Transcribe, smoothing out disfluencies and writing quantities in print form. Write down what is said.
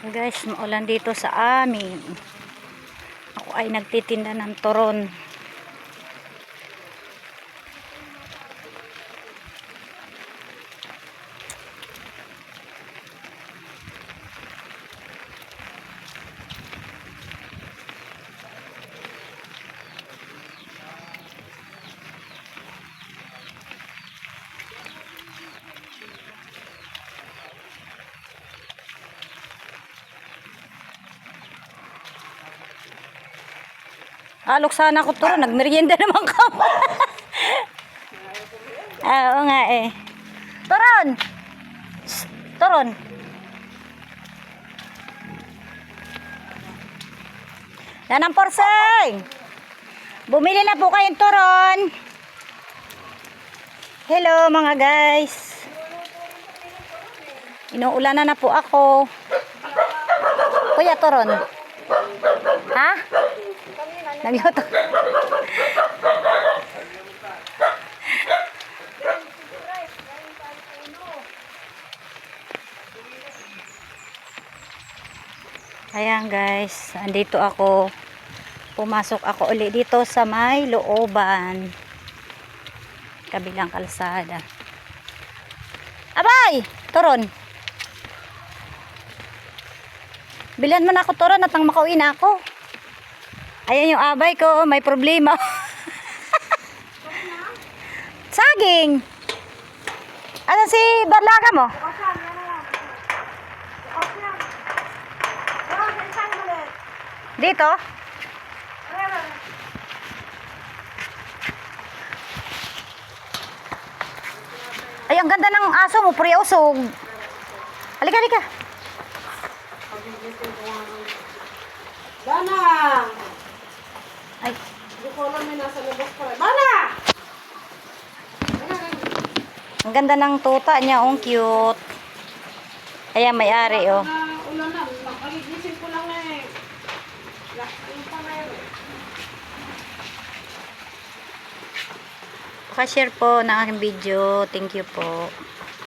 Guys, maulan dito sa amin. Ako ay nagtitinda ng turon. Alok sana ako turon, nagmerienda naman ka. Oo nga eh. Turon! Turon! Yan ang porseng! Bumili na po kayong turon. Hello mga guys. Inuulanan na po ako. Kuya, turon. Ha? Nagluto. Ayan guys, andito ako. Pumasok ako ulit dito sa may looban. Kabilang kalsada. Abay! Turon. Bilhan mo na ako turon at nang makauwi na ako. Ayan yung abay ko, may problema. Saging. Ano si Barlaga mo? Dito? Ay, ang ganda ng aso mo, priosog. Halika, halika. Dana! Ay. Hindi ko alam may nasa labas pa. Dana! Ang ganda ng tuta niya, ang cute. Ayan, may-ari, oh. Ulan na. Nagigising ko lang eh. Yung pa na yun. Pakashare po ng aking video. Thank you po.